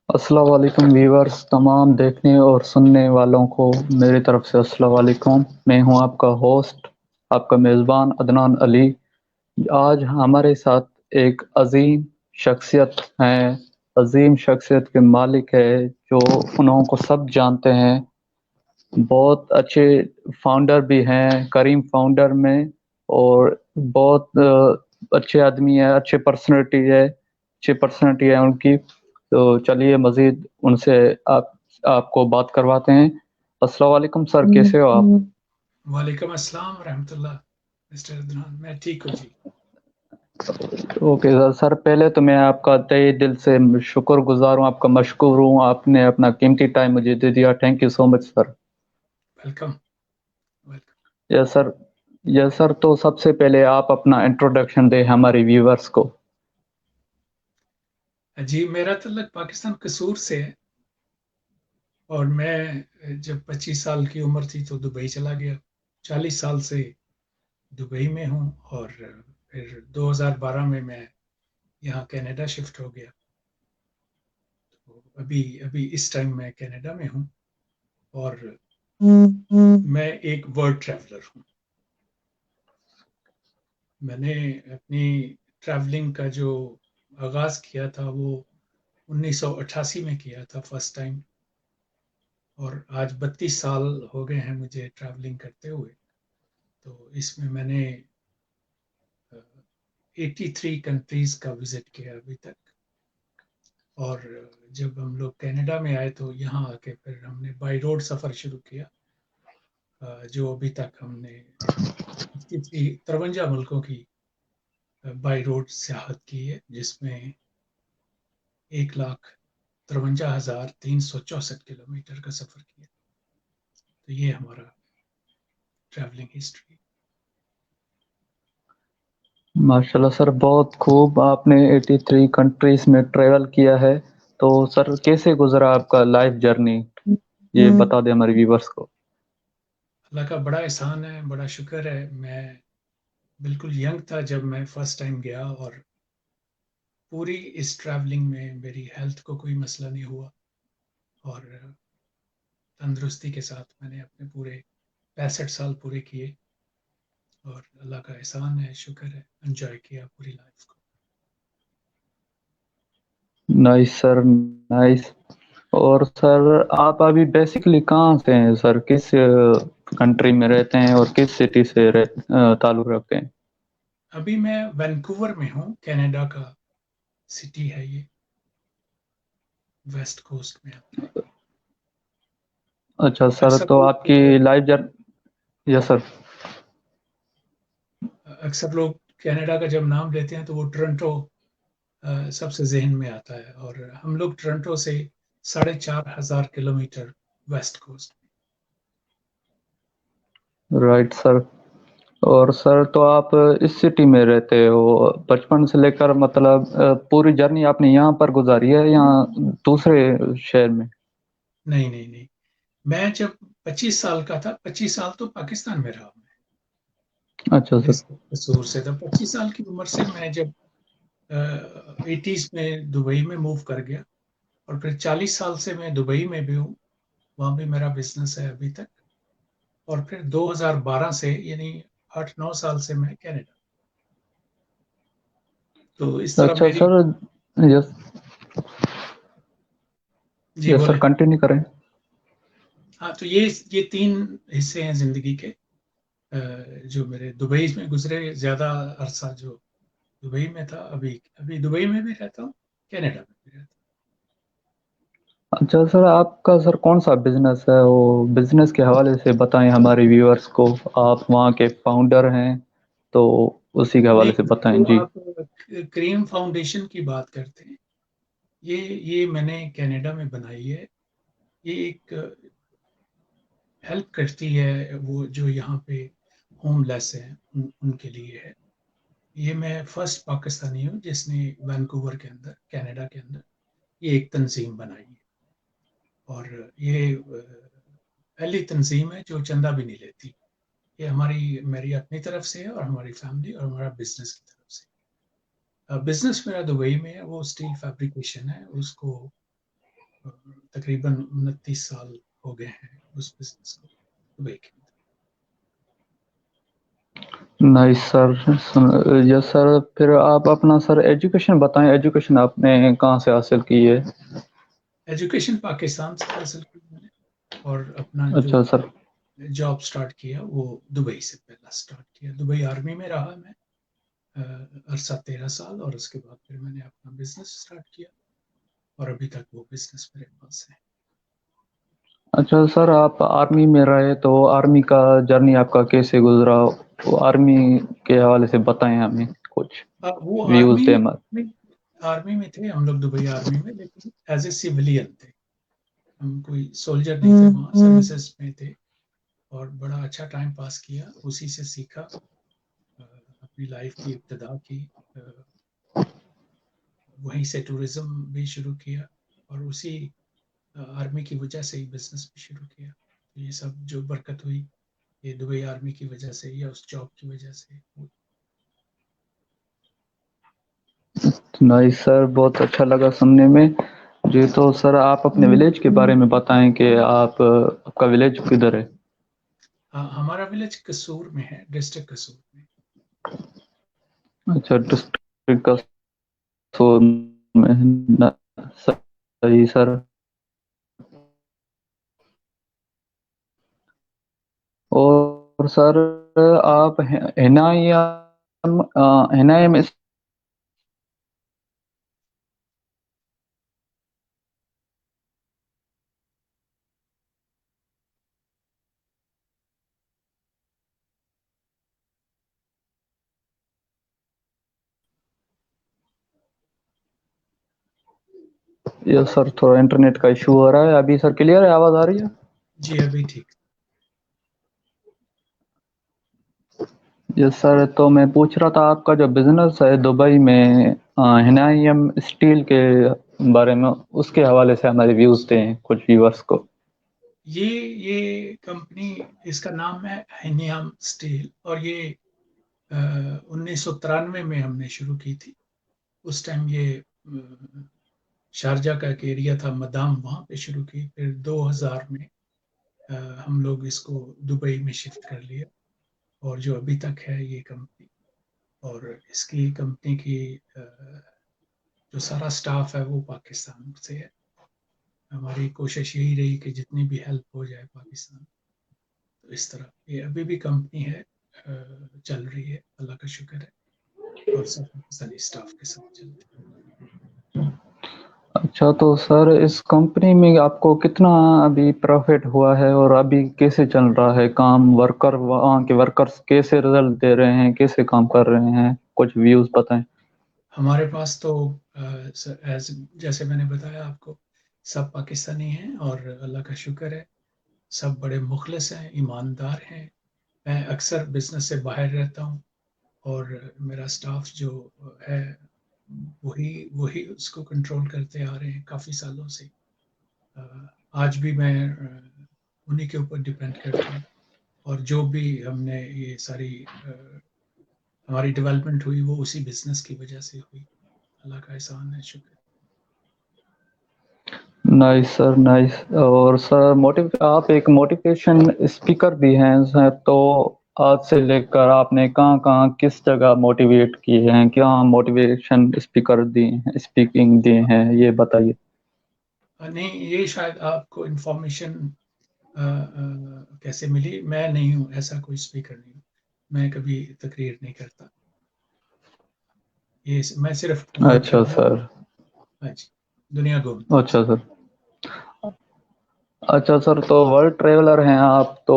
السلام علیکم ویورز، تمام دیکھنے اور سننے والوں کو میری طرف سے السلام علیکم۔ میں ہوں آپ کا ہوسٹ، آپ کا میزبان عدنان علی۔ آج ہمارے ساتھ ایک عظیم شخصیت ہیں، عظیم شخصیت کے مالک ہے، جو انہوں کو سب جانتے ہیں، بہت اچھے فاؤنڈر بھی ہیں کریم فاؤنڈر میں، اور بہت اچھے آدمی ہے، اچھے پرسنالٹی ہے ان کی۔ تو چلیے مزید ان سے آپ کو بات کرواتے ہیں۔ السلام علیکم سر، کیسے ہو آپ؟ وعلیکم السلام ورحمۃ اللہ مسٹر عدنان، میں ٹھیک ہوں جی۔ اوکے سر، پہلے تو میں آپ کا تہہ دل سے شکر گزار ہوں، آپ کا مشکور ہوں، آپ نے اپنا قیمتی ٹائم مجھے دے دیا، thank you so much sir. Welcome. Yes sir, yes sir, تو سب سے پہلے آپ اپنا انٹروڈکشن دیں ہمارے ویورز کو۔ جی، میرا تعلق پاکستان قصور سے ہے، اور میں جب 25 سال کی عمر تھی تو دبئی چلا گیا۔ 40 سال سے دبئی میں ہوں، اور پھر 2012 میں یہاں کینیڈا شفٹ ہو گیا۔ تو ابھی اس ٹائم میں کینیڈا میں ہوں، اور میں ایک ورلڈ ٹریولر ہوں۔ میں نے اپنی ٹریولنگ کا جو آغاز کیا تھا وہ 1988 میں کیا تھا فرسٹ ٹائم، اور آج 32 سال ہو گئے ہیں مجھے ٹریولنگ کرتے ہوئے۔ تو اس میں نے 83 کنٹریز کا وزٹ کیا ابھی تک۔ اور جب ہم لوگ کینیڈا میں آئے تو یہاں آ کے پھر ہم نے بائی روڈ سفر شروع کیا، جو ابھی تک ہم نے 53 ملکوں کی بائی روڈ سیاحت کی ہے، جس میں 1,53,364 کلومیٹر کا سفر کیا۔ تو یہ ہمارا ٹریولنگ ہسٹری۔ ماشاءاللہ سر، بہت خوب، آپ نے 83 کنٹریز میں ٹریول کیا ہے۔ تو سر کیسے گزرا آپ کا لائف جرنی، یہ بتا دیں ہمارے ویورز کو۔ اللہ کا بڑا احسان ہے، بڑا شکر ہے۔ میں بالکل ینگ تھا جب میں فرسٹ ٹائم گیا، اور پوری اس ٹریولنگ میں میری ہیلتھ کو کوئی مسئلہ نہیں ہوا، اور تندرستی کے ساتھ میں نے اپنے پورے 65 سال پورے کیے، اور اللہ کا احسان ہے، شکر ہے، انجوائے کیا پوری لائف کو۔ نائس سر، نائس۔ اور سر آپ ابھی بیسکلی کہاں سے ہیں سر، کس کنٹری میں رہتے ہیں اور کس سٹی سے تعلق رکھتے ہیں؟ ابھی میں وینکوور میں ہوں، کینیڈا کا سٹی ہے یہ، ویسٹ کوسٹ میں آتا ہے۔ اچھا سر، اکثر تو لوگ آپ کی لائف یس سر۔ اکثر لوگ کینیڈا کا جب نام لیتے ہیں تو وہ ٹورنٹو سب سے ذہن میں آتا ہے، اور ہم لوگ ٹورنٹو سے 4,500 kilometre west coast. Right sir. اور سر تو آپ اس سٹی میں رہتے ہو بچپن سے لے کر، مطلب پوری جرنی آپ نے یہاں پر گزاری ہے یا دوسرے شہر میں؟ نہیں، میں جب 25 سال کا تھا، 25 سال تو پاکستان میں رہا میں، اچھا سر۔ قصور سے تھا۔ 25 سال کی عمر سے میں جب 80s میں دبئی میں موو کر گیا، اور پھر 40 سال سے میں دبئی میں بھی ہوں، وہاں بھی میرا بزنس ہے ابھی تک، اور پھر 2012 سے یعنی 8-9 سال سے میں کینیڈا۔ تو اس طرح اچھا میری، سر، یس جی یس سر، بولیں۔ کنٹینیو کریں۔ ہاں، تو یہ 3 حصے ہیں زندگی کے، جو میرے دبئی میں گزرے۔ زیادہ عرصہ جو دبئی میں تھا، ابھی دبئی میں بھی رہتا ہوں، کینیڈا میں بھی رہتا اچھا سر، آپ کا سر کون سا بزنس ہے، وہ بزنس کے حوالے سے بتائیں ہمارے ویورز کو، آپ وہاں کے فاؤنڈر ہیں تو اسی کے ہوں۔ حوالے نہیں، سے بتائیں جو جی۔ آپ کریم فاؤنڈیشن کی بات کرتے ہیں، یہ میں نے کینیڈا میں بنائی ہے۔ یہ ایک ہیلپ کرتی ہے وہ جو یہاں پہ ہوم لیس ہیں، ان کے لیے ہے۔ یہ میں فرسٹ پاکستانی ہوں جس نے وینکوور کے اندر، کینیڈا کے اندر، یہ ایک تنظیم بنائی ہے، اور یہ پہلی تنظیم ہے جو چندہ بھی نہیں لیتی۔ یہ میری اپنی طرف سے ہے، اور ہماری فیملی اور ہمارا بزنس کی طرف سے۔ بزنس میرا دبئی میں ہے، وہ اسٹیل فیبریکیشن ہے، اس کو تقریباً 29 سال ہو گئے ہیں اس بزنس کو دبئی کے اندر. نائس سر. یس سر. پھر آپ اپنا سر ایجوکیشن بتائیں. ایجوکیشن آپ نے کہاں سے حاصل کی ہے؟ ایجوکیشن پاکستان سے حاصل کی میں نے, اور اپنا جو اچھا سر. جاب سٹارٹ کیا وہ دبئی سے پہلا سٹارٹ کیا. دبئی آرمی میں رہا میں عرصہ 13 سال, اور اس کے بعد پھر میں نے اپنا بزنس سٹارٹ کیا, اور ابھی تک وہ بزنس میرے پاس ہے. اچھا سر, آپ آرمی میں رہے تو آرمی کا جرنی آپ کا کیسے گزرا؟ آرمی کے حوالے سے بتائیں ہمیں کچھ وہ ویوز دیں. آرمی میں تھے ہم لوگ, دبئی آرمی میں, لیکن ایز اے سیولین تھے ہم, کوئی سولجر نہیں تھے وہاں, سروسز میں تھے, اور بڑا اچھا ٹائم پاس کیا, اسی سے سیکھا, اپنی لائف کی ابتدا کی, وہیں سے ٹورزم بھی شروع کیا, اور اسی آرمی کی وجہ سے ہی بزنس بھی شروع کیا. تو یہ سب جو برکت ہوئی یہ دبئی آرمی کی وجہ سے یا اس جاب کی وجہ سے. نائس سر, بہت اچھا لگا سننے میں. جی تو سر آپ اپنے ولیج کے بارے میں بتائیں کہ آپ کا ولیج کدھر ہے؟ ہمارا ولیج قصور میں ہے, ڈسٹرکٹ قصور میں. اچھا, ڈسٹرکٹ قصور میں. صحیح سر. اور سر آپ ہنایم یس سر, تھوڑا انٹرنیٹ کا ایشو ہو رہا ہے. ابھی سر کلیئر ہے, آواز آ رہی ہے؟ جی ابھی ٹھیک. یس سر, تو میں پوچھ رہا تھا آپ کا جو بزنس ہے دبئی میں ہنایم اسٹیل کے بارے میں, اس کے حوالے سے ہمارے ویوز دیں کچھ ویورس کو. یہ کمپنی, اس کا نام ہے ہنیام اسٹیل, اور یہ 1993 میں ہم نے شروع کی تھی. اس ٹائم یہ شارجہ کا ایک ایریا تھا مدام, وہاں پہ شروع کی. پھر 2000 میں ہم لوگ اس کو دبئی میں شفٹ کر لیا, اور جو ابھی تک ہے یہ کمپنی. اور اس کی کمپنی کی جو سارا سٹاف ہے وہ پاکستان سے ہے. ہماری کوشش یہی رہی کہ جتنی بھی ہیلپ ہو جائے پاکستان. تو اس طرح یہ ابھی بھی کمپنی ہے, چل رہی ہے, اللہ کا شکر ہے, اور سب پاکستانی اسٹاف کے ساتھ چلتے ہیں. اچھا, تو سر اس کمپنی میں آپ کو کتنا ابھی پروفٹ ہوا ہے, اور ابھی کیسے چل رہا ہے کام؟ وہاں کے ورکرز کیسے رزلٹ دے رہے ہیں, کیسے کام کر رہے ہیں, کچھ ویوز بتائیں. ہمارے پاس تو جیسے میں نے بتایا آپ کو, سب پاکستانی ہیں, اور اللہ کا شکر ہے سب بڑے مخلص ہیں, ایماندار ہیں. میں اکثر بزنس سے باہر رہتا ہوں, اور میرا سٹاف جو ہے وہی اس کو کنٹرول کرتے آ رہے ہیں کافی سالوں سے. آج بھی میں انہی کے اوپر ڈیپینڈ کرتا ہوں, اور جو بھی ہم نے یہ ساری ہماری ڈیولپمنٹ ہوئی وہ اسی بزنس کی وجہ سے ہوئی. اللہ کا احسان ہے, شکر. نائس سر, نائس. اور سر آپ ایک موٹیویشن اسپیکر بھی ہیں سر, تو آج سے لے کر آپ نے کہاں کہاں کس جگہ موٹیویٹ کیے ہیں, کیا موٹیویشن اسپیکر دیے ہیں, اسپیکنگ دیے ہیں, یہ بتائیے. نہیں, یہ شاید آپ کو انفارمیشن کیسے ملی. میں نہیں ہوں, ایسا کوئی اسپیکر نہیں ہوں, میں کبھی تقریر نہیں کرتا. میں صرف گھومتا اچھا ہوں. سر. ہاں جی, دنیا گھومتا ہوں. اچھا سر. اچھا سر, تو ورلڈ ٹریولر ہیں آپ, تو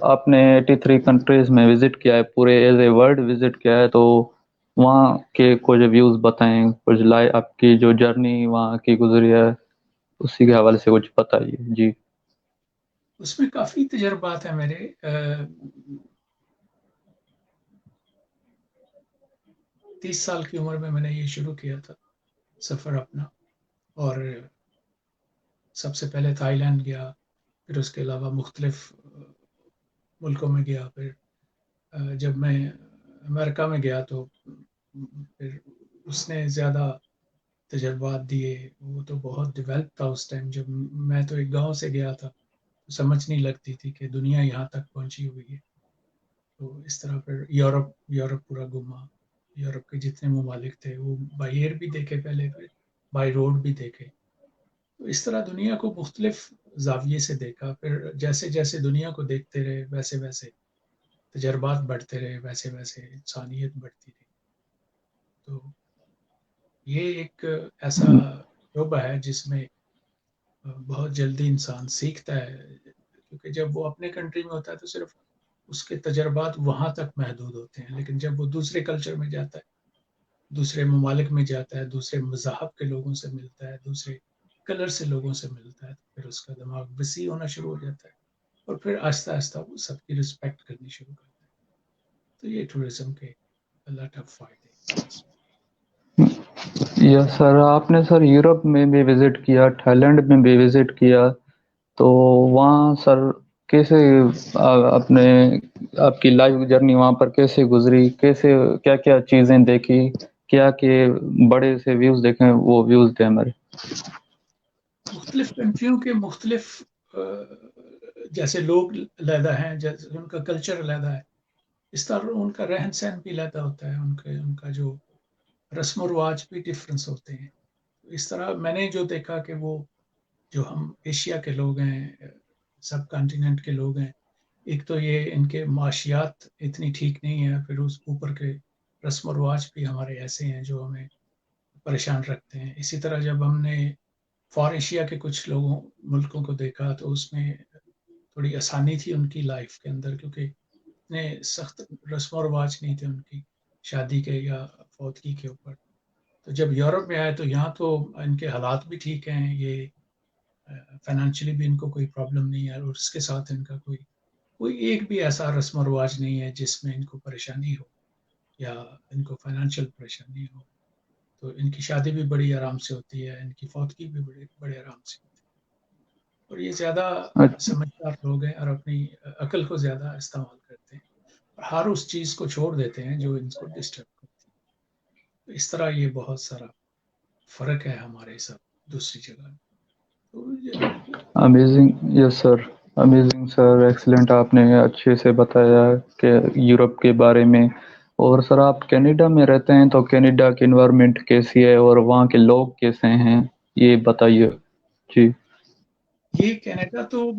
آپ نے 83 کنٹریز میں وزٹ کیا ہے, پورے ایز اے ورلڈ وزٹ کیا ہے, تو وہاں کے کچھ ویوز بتائیں, کچھ آپ کی جو جرنی وہاں کی گزری ہے اسی کے حوالے سے کچھ بتائیے. جی. اس میں کافی تجربات ہیں میرے. 30 سال کی عمر میں نے یہ شروع کیا تھا سفر اپنا, اور سب سے پہلے تھائی لینڈ گیا, پھر اس کے علاوہ مختلف ملکوں میں گیا. پھر جب میں امریکہ میں گیا تو پھر اس نے زیادہ تجربات دیے. وہ تو بہت ڈیولپ تھا اس ٹائم. جب میں تو ایک گاؤں سے گیا تھا تو سمجھ نہیں لگتی تھی کہ دنیا یہاں تک پہنچی ہوئی ہے. تو اس طرح پھر یورپ پورا گھوما. یورپ کے جتنے ممالک تھے وہ بائی ایئر بھی دیکھے پہلے, پھر بائی روڈ بھی دیکھے. تو اس طرح دنیا کو مختلف زاویے سے دیکھا. پھر جیسے جیسے دنیا کو دیکھتے رہے ویسے ویسے تجربات بڑھتے رہے, ویسے ویسے انسانیت بڑھتی رہی. تو یہ ایک ایسا شعبہ ہے جس میں بہت جلدی انسان سیکھتا ہے, کیونکہ جب وہ اپنے کنٹری میں ہوتا ہے تو صرف اس کے تجربات وہاں تک محدود ہوتے ہیں. لیکن جب وہ دوسرے کلچر میں جاتا ہے, دوسرے ممالک میں جاتا ہے, دوسرے مذاہب کے لوگوں سے ملتا ہے, دوسرے کلر سے لوگوں سے ملتا ہے, تو پھر اس کا دماغ وسیع ہونا شروع ہو جاتا ہے, اور پھر آہستہ آہستہ وہ سب کی رسپیکٹ کرنی شروع کرتا ہے. تو یہ ٹورزم کے لاٹ آف فائدے. یس سر, آپ نے سر یورپ میں بھی وزٹ کیا, تھائی لینڈ میں بھی وزٹ کیا, تو وہاں سر کیسے اپنے آپ کی لائف جرنی وہاں پر کیسے گزری, کیسے کیا کیا چیزیں دیکھی, کیا کہ بڑے سے ویوز دیکھیں, وہ ویوز تھے ہمارے. مختلف کنٹریوں کے مختلف جیسے لوگ علیحدہ ہیں, جیسے ان کا کلچر علیحدہ ہے, اس طرح ان کا رہن سہن بھی علیحدہ ہوتا ہے, ان کا جو رسم و رواج بھی ڈفرینس ہوتے ہیں. اس طرح میں نے جو دیکھا کہ وہ جو ہم ایشیا کے لوگ ہیں, سب کانٹیننٹ کے لوگ ہیں, ایک تو یہ ان کے معاشیات اتنی ٹھیک نہیں ہے, پھر اس اوپر کے رسم و رواج بھی ہمارے ایسے ہیں جو ہمیں پریشان رکھتے ہیں. اسی طرح جب ہم نے فار ایشیا کے کچھ ملکوں کو دیکھا تو اس میں تھوڑی آسانی تھی ان کی لائف کے اندر, کیونکہ اتنے سخت رسم و رواج نہیں تھے ان کی شادی کے یا فوتگی کے اوپر. تو جب یورپ میں آئے تو یہاں تو ان کے حالات بھی ٹھیک ہیں, یہ فائنینشلی بھی ان کو کوئی پرابلم نہیں ہے, اور اس کے ساتھ ان کا کوئی ایک بھی ایسا رسم و رواج نہیں ہے جس میں ان کو پریشانی ہو یا ان کو فائنینشیل پریشانی ہو. تو ان کی شادی بھی بڑی آرام سے ہوتی ہے, ان کی فوتگی بھی بڑے آرام سے ہوتی ہے. اور یہ زیادہ سمجھدار لوگ ہیں اور اپنی عقل کو زیادہ استعمال کرتے ہیں, اور ہر اس چیز کو چھوڑ دیتے ہیں جو ان کو ڈسٹرب کرتی ہے. تو اس طرح یہ بہت سارا فرق ہے ہمارے ساتھ دوسری جگہ. امیزنگ, یس سر, امیزنگ سر, ایکسلنٹ. آپ نے اچھے سے بتایا کہ یورپ کے بارے میں. اور سر آپ کینیڈا میں رہتے ہیں, تو کینیڈا کی انوائرمنٹ کیسی ہے اور وہاں کے لوگ کیسے ہیں, یہ بتائیے. جی. یہ کینیڈا تو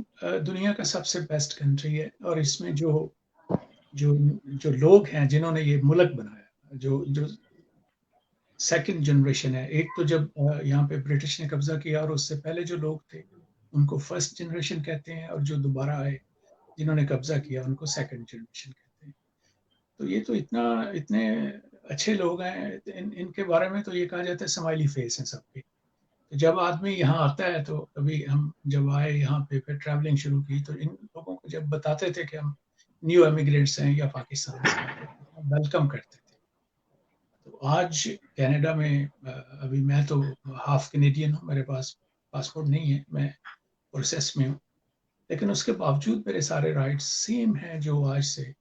دنیا کا سب سے بیسٹ کنٹری ہے, اور اس میں جو لوگ ہیں جنہوں نے یہ ملک بنایا, جو سیکنڈ جنریشن ہے. ایک تو جب یہاں پہ برٹش نے قبضہ کیا, اور اس سے پہلے جو لوگ تھے ان کو فرسٹ جنریشن کہتے ہیں, اور جو دوبارہ آئے جنہوں نے قبضہ کیا ان کو سیکنڈ جنریشن کہتے ہیں. تو یہ تو اتنے اچھے لوگ ہیں, ان کے بارے میں تو یہ کہا جاتا ہے سمائلی فیس ہیں سب کے. تو جب آدمی یہاں آتا ہے, تو ابھی ہم جب آئے یہاں پہ پھر ٹریولنگ شروع کی, تو ان لوگوں کو جب بتاتے تھے کہ ہم نیو امیگرینٹس ہیں یا پاکستان سے ہیں, تو ویلکم کرتے تھے. تو آج کینیڈا میں ابھی میں تو ہاف کینیڈین ہوں, میرے پاس پاسپورٹ نہیں ہے, میں پروسیس میں ہوں, لیکن اس کے باوجود میرے سارے رائٹس سیم ہیں جو آج سے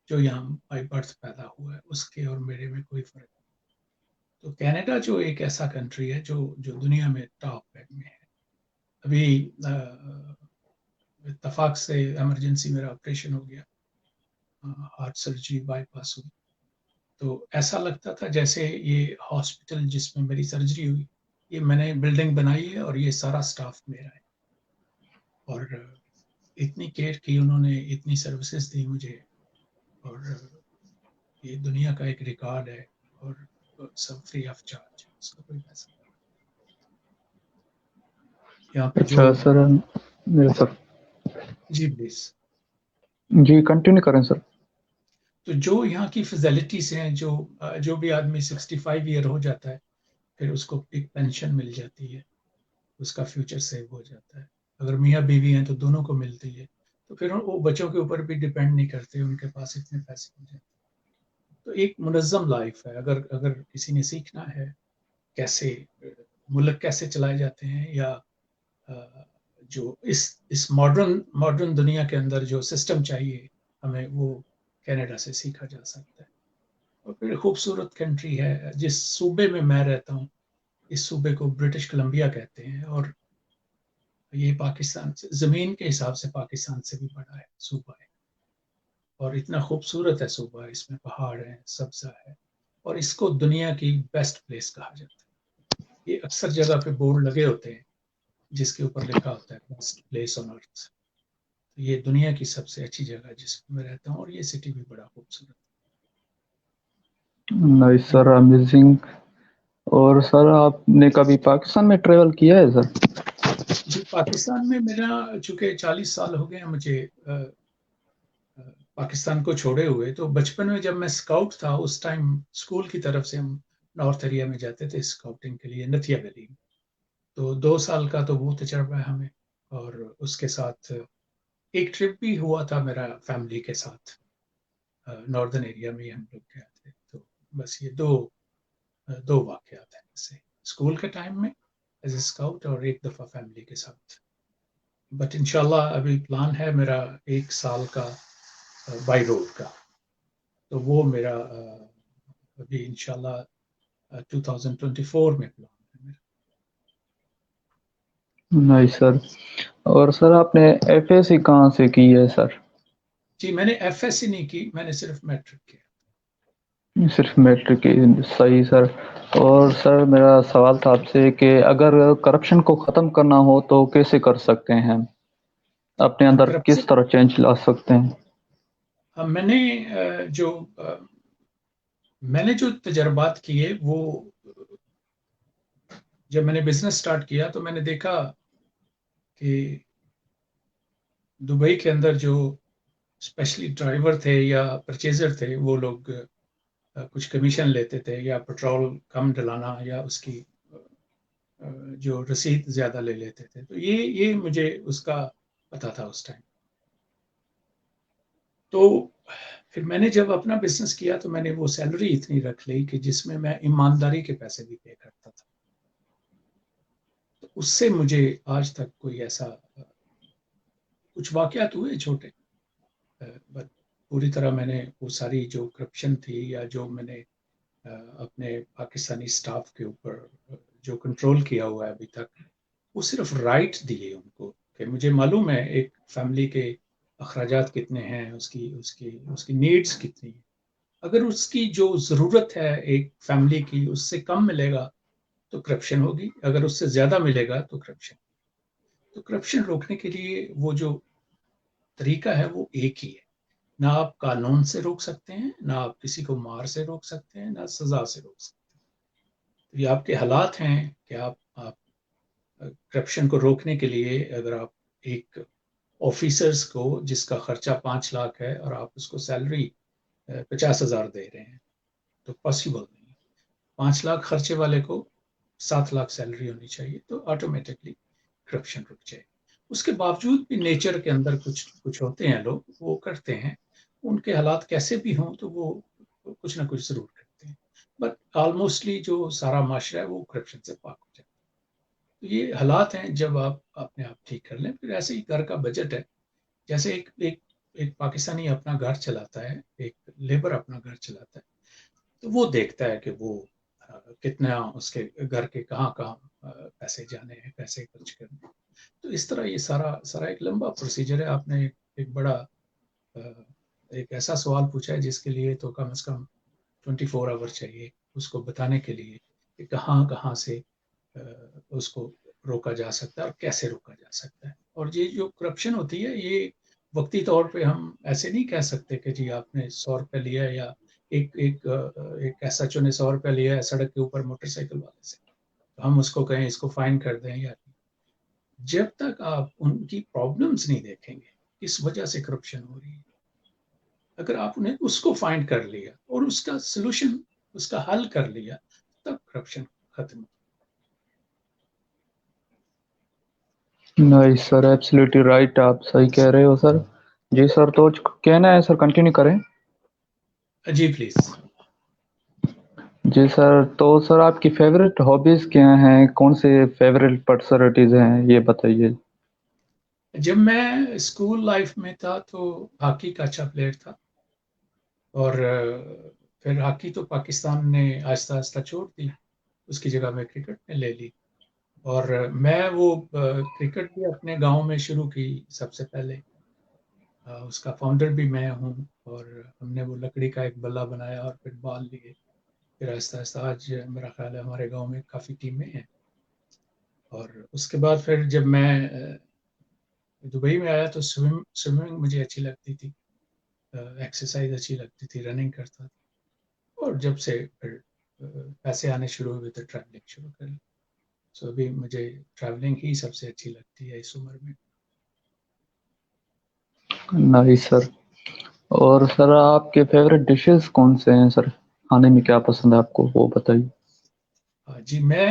جو یہاں بائی برتھ پیدا ہوا ہے اس کے اور میرے میں کوئی فرق نہیں. تو کینیڈا جو ایک ایسا کنٹری ہے جو دنیا میں ٹاپ پیک میں ہے. ابھی اتفاق سے ایمرجنسی میرا آپریشن ہو گیا, ہارٹ سرجری بائی پاس ہوئی, تو ایسا لگتا تھا جیسے یہ ہاسپٹل جس میں میری سرجری ہوئی, یہ میں نے بلڈنگ بنائی ہے اور یہ سارا سٹاف میرا ہے, اور اتنی کیئر کی انہوں نے, اتنی سروسز دی مجھے, اور یہ دنیا کا ایک ریکارڈ ہے, اور سب فری آف چارج, اس کا کوئی پیسہ نہیں. یہاں پہ جو اچھا سر, سر جی پلیز. جی کنٹینیو کریں سر. تو جو یہاں کی فیسلٹیز ہیں, جو بھی آدمی 65 ایئر ہو جاتا ہے پھر اس کو ایک پینشن مل جاتی ہے, اس کا فیوچر سیو ہو جاتا ہے. اگر میاں بیوی ہیں تو دونوں کو ملتی ہے, تو پھر وہ بچوں کے اوپر بھی ڈپینڈ نہیں کرتے, ان کے پاس اتنے پیسے ہو جاتے. تو ایک منظم لائف ہے. اگر کسی نے سیکھنا ہے کیسے ملک کیسے چلائے جاتے ہیں, یا جو اس ماڈرن دنیا کے اندر جو سسٹم چاہیے ہمیں, وہ کینیڈا سے سیکھا جا سکتا ہے. اور پھر خوبصورت کنٹری ہے. جس صوبے میں رہتا ہوں اس صوبے کو برٹش کولمبیا کہتے ہیں، اور یہ پاکستان سے زمین کے حساب سے پاکستان سے بھی بڑا ہے صوبہ ہے، اور اتنا خوبصورت ہے صوبہ، اس میں پہاڑ ہیں، سبزہ ہے، اور اس کو دنیا کی بیسٹ پلیس کہا جاتا ہے۔ یہ اکثر جگہ پہ بورڈ لگے ہوتے ہیں جس کے اوپر لکھا ہوتا ہے بیسٹ پلیس آن ارتھ۔ یہ دنیا کی سب سے اچھی جگہ ہے جس میں میں رہتا ہوں، اور یہ سٹی بھی بڑا خوبصورت نائس ہے۔ سر، امیزنگ۔ اور سر آپ نے کبھی پاکستان میں ٹریول کیا ہے سر؟ جی، پاکستان میں میرا چونکہ 40 سال ہو گئے ہیں مجھے پاکستان کو چھوڑے ہوئے، تو بچپن میں جب میں اسکاؤٹ تھا اس ٹائم اسکول کی طرف سے ہم نارتھ ایریا میں جاتے تھے اسکاؤٹنگ کے لیے، نتھیا ویلی میں۔ تو 2 سال کا تو وہ تجربہ ہے ہمیں، اور اس کے ساتھ ایک ٹرپ بھی ہوا تھا میرا فیملی کے ساتھ، ناردرن ایریا میں ہی ہم لوگ گئے تھے۔ تو بس یہ دو واقعات ہیں جیسے اسکول کے ٹائم میں ایز اے اسکاؤٹ، اور ایک دفعہ فیملی کے ساتھ۔ بٹ انشاءاللہ ابھی پلان ہے میرا 1 سال کا بائی روڈ کا، تو وہ میرا ابھی انشاءاللہ 2024 میں پلان ہے میرا۔ نائس سر۔ اور سر آپ نے ایف ایس سی کہاں سے کی ہے سر؟ جی، میں نے ایف ایس سی نہیں کی، میں نے صرف میٹرک کیا۔ صرف میٹرک کی؟ صحیح سر۔ اور سر میرا سوال تھا آپ سے کہ اگر کرپشن کو ختم کرنا ہو تو کیسے کر سکتے ہیں ہم؟ اپنے اندر کس کرپشن طرح چینج لا سکتے ہیں؟ میں نے جو میں نے جو تجربات کیے، وہ جب میں نے بزنس سٹارٹ کیا تو میں نے دیکھا کہ دبئی کے اندر جو اسپیشلی ڈرائیور تھے یا پرچیزر تھے، وہ لوگ کچھ کمیشن لیتے تھے، یا پیٹرول کم ڈلانا، یا اس کی جو رسید زیادہ لے لیتے تھے۔ تو یہ مجھے اس کا پتا تھا اس ٹائم۔ تو پھر میں نے جب اپنا بزنس کیا تو میں نے وہ سیلری اتنی رکھ لی کہ جس میں ایمانداری کے پیسے بھی پے کرتا تھا۔ تو اس سے مجھے آج تک کوئی ایسا کچھ واقعات ہوئے چھوٹے، بٹ پوری طرح میں نے وہ ساری جو کرپشن تھی، یا جو میں نے اپنے پاکستانی سٹاف کے اوپر جو کنٹرول کیا ہوا ہے ابھی تک، وہ صرف رائٹ دیے ان کو کہ مجھے معلوم ہے ایک فیملی کے اخراجات کتنے ہیں، اس کی نیڈز کتنی ہیں۔ اگر اس کی جو ضرورت ہے ایک فیملی کی اس سے کم ملے گا تو کرپشن ہوگی، اگر اس سے زیادہ ملے گا تو کرپشن۔ تو کرپشن روکنے کے لیے وہ جو طریقہ ہے وہ ایک ہی ہے، نہ آپ قانون سے روک سکتے ہیں، نہ آپ کسی کو مار سے روک سکتے ہیں، نہ سزا سے روک سکتے ہیں۔ یہ آپ کے حالات ہیں کہ آپ کرپشن کو روکنے کے لیے اگر آپ ایک آفیسرز کو جس کا خرچہ 5 لاکھ ہے اور آپ اس کو سیلری 50,000 دے رہے ہیں تو پاسبل نہیں۔ 5 لاکھ خرچے والے کو 7 لاکھ سیلری ہونی چاہیے، تو آٹومیٹکلی کرپشن رک جائے۔ اس کے باوجود بھی نیچر کے اندر کچھ ہوتے ہیں لوگ، وہ کرتے ہیں، ان کے حالات کیسے بھی ہوں تو وہ کچھ نہ کچھ ضرور کرتے ہیں، بٹ آلموسٹلی جو سارا معاشرہ ہے وہ کرپشن سے پاک ہو جاتا ہے۔ تو یہ حالات ہیں جب آپ اپنے آپ ٹھیک کر لیں۔ پھر ایسے ہی گھر کا بجٹ ہے، جیسے ایک پاکستانی اپنا گھر چلاتا ہے، ایک لیبر اپنا گھر چلاتا ہے، تو وہ دیکھتا ہے کہ وہ کتنا اس کے گھر کے کہاں کہاں پیسے جانے ہیں، پیسے خرچ کرنے ہیں۔ تو اس طرح یہ سارا ایک لمبا پروسیجر ہے۔ آپ نے ایک بڑا ایک ایسا سوال پوچھا ہے جس کے لیے تو کم از کم 24 آور چاہیے اس کو بتانے کے لیے کہ کہاں کہاں سے اس کو روکا جا سکتا ہے اور کیسے روکا جا سکتا ہے۔ اور یہ جو کرپشن ہوتی ہے یہ وقتی طور پہ ہم ایسے نہیں کہہ سکتے کہ جی آپ نے 100 روپے لیا، یا ایک ایسا چنے 100 روپے لیا ہے سڑک کے اوپر موٹر سائیکل والے سے، تو ہم اس کو کہیں اس کو فائن کر دیں، یا جب تک آپ ان کی پرابلمز نہیں دیکھیں گے کس وجہ سے کرپشن ہو رہی ہے، اگر آپ نے اس کو فائنڈ کر لیا اور اس کا سلوشن، اس کا حل کر لیا، تب کرپشن ختم۔ نائس سر، ایبسلیٹلی رائٹ، آپ صحیح کہہ رہے ہو سر۔ جی سر، تو کہنا ہے سر، کنٹینیو کریں۔ جی پلیز۔ جی سر، تو سر آپ کی فیوریٹ ہابیز کیا ہیں؟ کون سے فیوریٹ پرسنالٹیز ہیں یہ بتائیے۔ جب میں اسکول لائف میں تھا تو ہاکی کا اچھا پلیئر تھا، اور پھر ہاکی تو پاکستان نے آہستہ آہستہ چھوڑ دی، اس کی جگہ میں کرکٹ نے لے لی. اور میں وہ کرکٹ بھی اپنے گاؤں میں شروع کی سب سے پہلے. اس کا فاؤنڈر بھی میں ہوں. اور ہم نے وہ لکڑی کا ایک بلہ بنایا اور پھر بال لیے. پھر آہستہ آہستہ آج میرا خیال ہے ہمارے گاؤں میں کافی ٹیمیں ہیں. اور اس کے بعد پھر جب میں دبئی میں آیا تو سوئمنگ مجھے اچھی لگتی تھی. ایکسرسائز اچھی لگتی تھی, رننگ کرتا تھا. اور جب سے پھر پیسے آنے شروع ہوئے تو ٹریولنگ شروع کر لی. سو ابھی مجھے ٹریولنگ ہی سب سے اچھی لگتی ہے اس عمر میں. نائس سر. اور سر آپ کے فیوریٹ ڈشز کون سے ہیں سر؟ کھانے میں کیا پسند ہے آپ کو وہ بتائیے. جی میں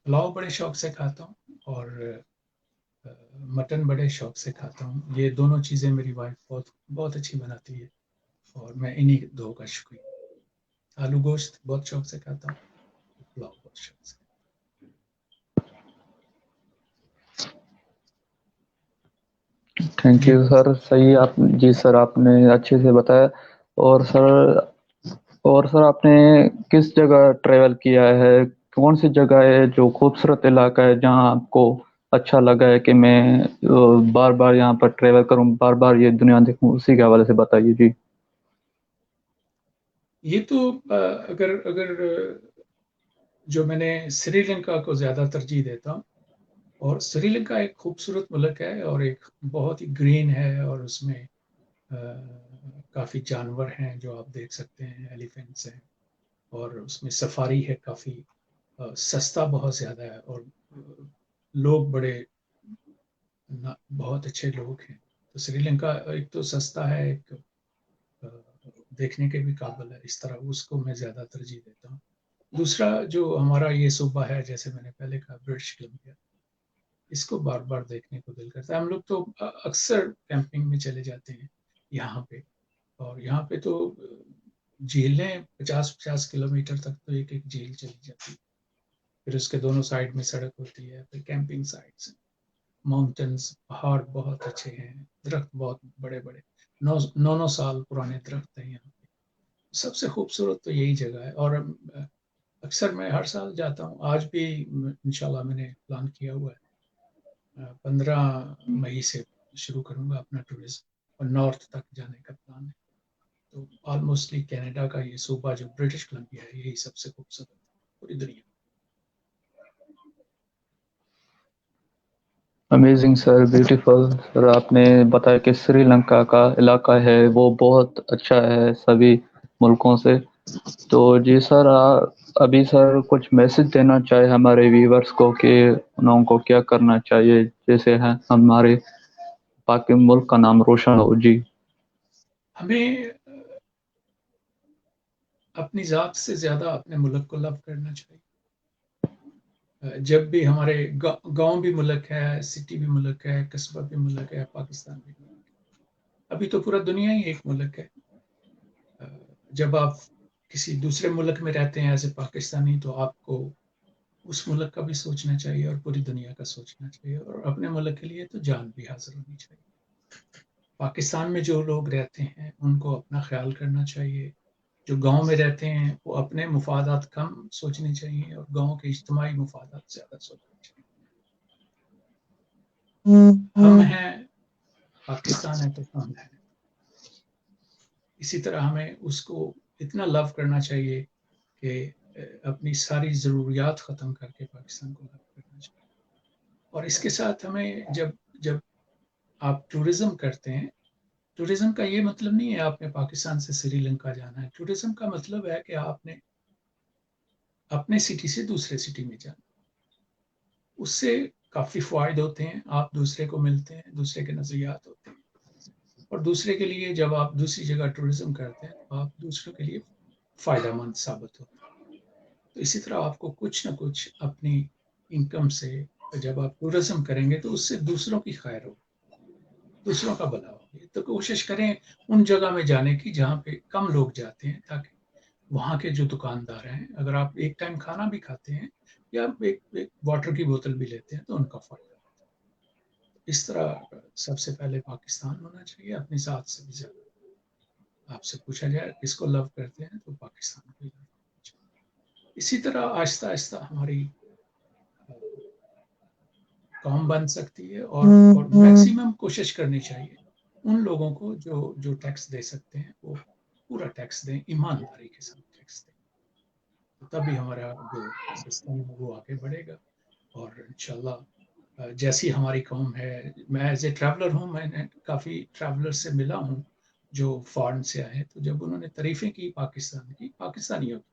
پلاؤ بڑے شوق سے کھاتا ہوں اور مٹن بڑے شوق سے کھاتا ہوں. یہ دونوں چیزیں میری وائف بہت بہت اچھی بناتی ہے اور میں انہی دو کا شکریہ. آلو گوشت بہت شوق سے کھاتا ہوں, پلاؤ بہت شوق سے. تھینک جی یو سر. صحیح آپ جی سر آپ نے اچھے سے بتایا. اور سر آپ نے کس جگہ ٹریول کیا ہے؟ کون سی جگہ ہے جو خوبصورت علاقہ ہے جہاں آپ کو اچھا لگا ہے کہ میں بار بار یہاں پر ٹریول کروں, بار بار یہ دنیا دیکھوں؟ اسی کے حوالے سے بتائیے. جی یہ تو اگر جو میں نے سری لنکا کو زیادہ ترجیح دیتا ہوں. اور سری لنکا ایک خوبصورت ملک ہے اور ایک بہت ہی گرین ہے, اور اس میں کافی جانور ہیں جو آپ دیکھ سکتے ہیں, ایلیفینٹس ہیں, اور اس میں سفاری ہے کافی. سستا بہت زیادہ ہے اور لوگ بہت اچھے لوگ ہیں. تو سری لنکا ایک تو سستا ہے, ایک دیکھنے کے بھی قابل ہے. اس طرح اس کو میں زیادہ ترجیح دیتا ہوں. دوسرا جو ہمارا یہ صوبہ ہے, جیسے میں نے پہلے کہا, برٹش کولمبیا, اس کو بار بار دیکھنے کو دل کرتا ہے. ہم لوگ تو اکثر کیمپنگ میں چلے جاتے ہیں یہاں پہ. اور یہاں پہ تو جھیلیں 50-50 کلومیٹر تک تو ایک ایک جھیل چلی جاتی ہے. پھر اس کے دونوں سائڈ میں سڑک ہوتی ہے. پھر کیمپنگ سائٹس, ماؤنٹینس, پہاڑ بہت اچھے ہیں, درخت بہت بڑے بڑے, 9 سال پرانے درخت ہیں یہاں پہ. سب سے خوبصورت تو یہی جگہ ہے. اور اکثر میں ہر سال جاتا ہوں. آج بھی انشاءاللہ میں نے پلان کیا ہوا ہے, 15 مئی سے شروع کروں گا اپنا ٹورزم, اور نارتھ تک جانے کا پلان ہے. تو آلموسٹلی کینیڈا کا یہ صوبہ جو برٹش کولمبیا ہے, یہی سب سے خوبصورت ہے پوری دنیا. امیزنگ سر, بیوٹیفل سر. آپ نے بتایا کہ سری لنکا کا علاقہ ہے وہ بہت اچھا ہے سبھی ملکوں سے. تو جی سر ابھی سر کچھ میسج دینا چاہے ہمارے ویورز کو کہ انہوں کو کیا کرنا چاہیے جیسے ہمارے پاک ملک کا نام روشن ہو. جی ہمیں اپنی ذات سے زیادہ اپنے ملک کو لو کرنا چاہیے. جب بھی ہمارے گاؤں بھی ملک ہے, سٹی بھی ملک ہے, قصبہ بھی ملک ہے, پاکستان بھی ملک ہے. ابھی تو پورا دنیا ہی ایک ملک ہے. جب آپ کسی دوسرے ملک میں رہتے ہیں ایز اے پاکستانی, تو آپ کو اس ملک کا بھی سوچنا چاہیے اور پوری دنیا کا سوچنا چاہیے, اور اپنے ملک کے لیے تو جان بھی حاضر ہونی چاہیے. پاکستان میں جو لوگ رہتے ہیں ان کو اپنا خیال کرنا چاہیے. جو گاؤں میں رہتے ہیں وہ اپنے مفادات کم سوچنے چاہیے اور گاؤں کے اجتماعی مفادات زیادہ سوچنے چاہیے. ہم ہیں, پاکستان ہے تو ہم ہیں. اسی طرح ہمیں اس کو اتنا لو کرنا چاہیے کہ اپنی ساری ضروریات ختم کر کے پاکستان کو لو کرنا چاہیے. اور اس کے ساتھ ہمیں جب آپ ٹورزم کرتے ہیں, ٹورزم کا یہ مطلب نہیں ہے آپ نے پاکستان سے سری لنکا جانا ہے. ٹورزم کا مطلب ہے کہ آپ نے اپنے سٹی سے دوسرے سٹی میں جانا. اس سے کافی فوائد ہوتے ہیں, آپ دوسرے کو ملتے ہیں, دوسرے کے نظریات ہوتے ہیں, اور دوسرے کے لیے جب آپ دوسری جگہ ٹورزم کرتے ہیں تو آپ دوسروں کے لیے فائدہ مند ثابت ہوتے ہیں. تو اسی طرح آپ کو کچھ نہ کچھ اپنی انکم سے جب آپ ٹورزم کریں گے تو اس سے دوسروں کی خیر ہو, دوسروں کا بھلا ہوگی. تو کوشش کریں ان جگہ میں جانے کی جہاں پہ کم لوگ جاتے ہیں, تاکہ وہاں کے جو دکاندار ہیں, اگر آپ ایک ٹائم کھانا بھی کھاتے ہیں یا ایک واٹر کی بوتل بھی لیتے ہیں تو ان کا فائدہ ہوتا ہے. اس طرح سب سے پہلے پاکستان ہونا چاہیے, اپنی ذات سے بھی زیادہ. آپ سے پوچھا جائے کس کو لو کرتے ہیں تو پاکستان کو ہی لو کرنا چاہیے. اسی طرح آہستہ آہستہ ہماری قوم بن سکتی ہے، اور میکسیمم کوشش کرنی چاہیے ان لوگوں کو جو ٹیکس دے سکتے ہیں وہ پورا ٹیکس دیں، ایمانداری کے ساتھ ٹیکس دیں، تو تبھی ہمارا جو سسٹم ہے وہ آگے بڑھے گا. اور انشاءاللہ جیسی ہماری قوم ہے، میں ایز اے ٹریولر ہوں، میں نے کافی ٹریولر سے ملا ہوں جو فارن سے آئے، تو جب انہوں نے تعریفیں کی پاکستان کی، پاکستانیوں کی،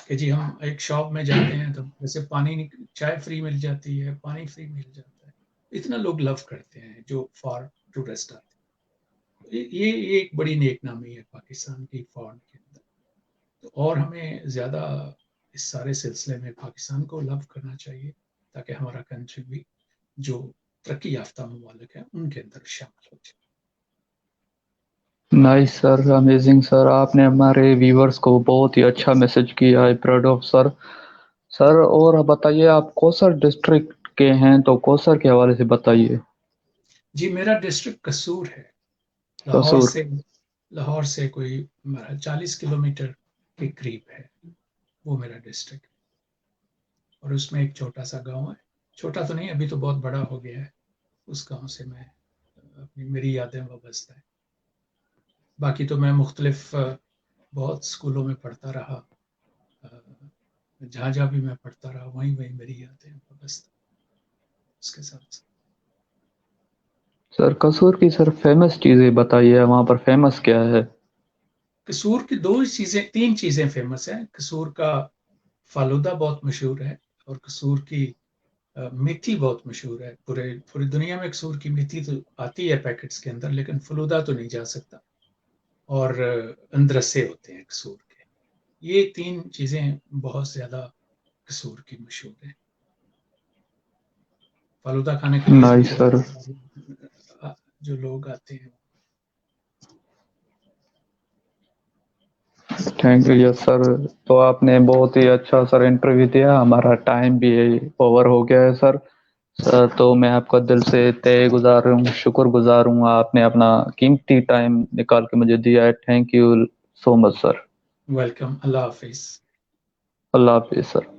کہ جی ہم ایک شاپ میں جاتے ہیں تو جیسے پانی، چائے فری مل جاتی ہے، پانی فری مل جاتا ہے، اتنا لوگ لو کرتے ہیں جو فار ٹورسٹ آتے ہیں. یہ ایک بڑی نیک نامی ہے پاکستان کی فارن کے اندر. تو اور ہمیں زیادہ اس سارے سلسلے میں پاکستان کو لو کرنا چاہیے تاکہ ہمارا کنٹری بھی جو ترقی یافتہ ممالک ہیں ان کے اندر شامل ہو جائے. نائس سر، امیزنگ سر، آپ نے ہمارے ویورز کو بہت ہی اچھا میسج کیا ہے، پراؤڈ آف سر. سر اور بتائیے آپ کوسر ڈسٹرکٹ کے ہیں تو کوسر کے حوالے سے بتائیے. جی میرا ڈسٹرکٹ قصور ہے، قصور. لاہور سے کوئی 40 کلومیٹر کے قریب ہے وہ میرا ڈسٹرکٹ. اور اس میں ایک چھوٹا سا گاؤں ہے، چھوٹا تو نہیں ابھی تو بہت بڑا ہو گیا ہے، اس گاؤں سے میں میری یادیں وابستہ ہیں. باقی تو میں مختلف بہت اسکولوں میں پڑھتا رہا، جہاں جہاں بھی میں پڑھتا رہا وہیں میری یادیں وابستہ اس کے ساتھ. سر قصور کی سر فیمس چیزیں بتائیے، وہاں پر فیمس کیا ہے؟ قصور کی تین چیزیں فیمس ہیں. قصور کا فالودہ بہت مشہور ہے، اور قصور کی میتھی بہت مشہور ہے. پوری دنیا میں قصور کی میتھی تو آتی ہے پیکٹس کے اندر، لیکن فلودہ تو نہیں جا سکتا. اور اندرسے ہوتے ہیں قصور کے. یہ تین چیزیں بہت زیادہ قصور کی مشہور ہیں. فالودہ کھانے کے لیے بھی نائس سر. جو لوگ آتے ہیں. Thank you. یس سر، تو آپ نے بہت ہی اچھا سر انٹرویو دیا، ہمارا ٹائم بھی اوور ہو گیا ہے سر. تو میں آپ کا دل سے شکر گزار ہوں، آپ نے اپنا قیمتی ٹائم نکال کے مجھے دیا ہے. Thank you so much sir. Welcome. اللہ حافظ. اللہ حافظ سر.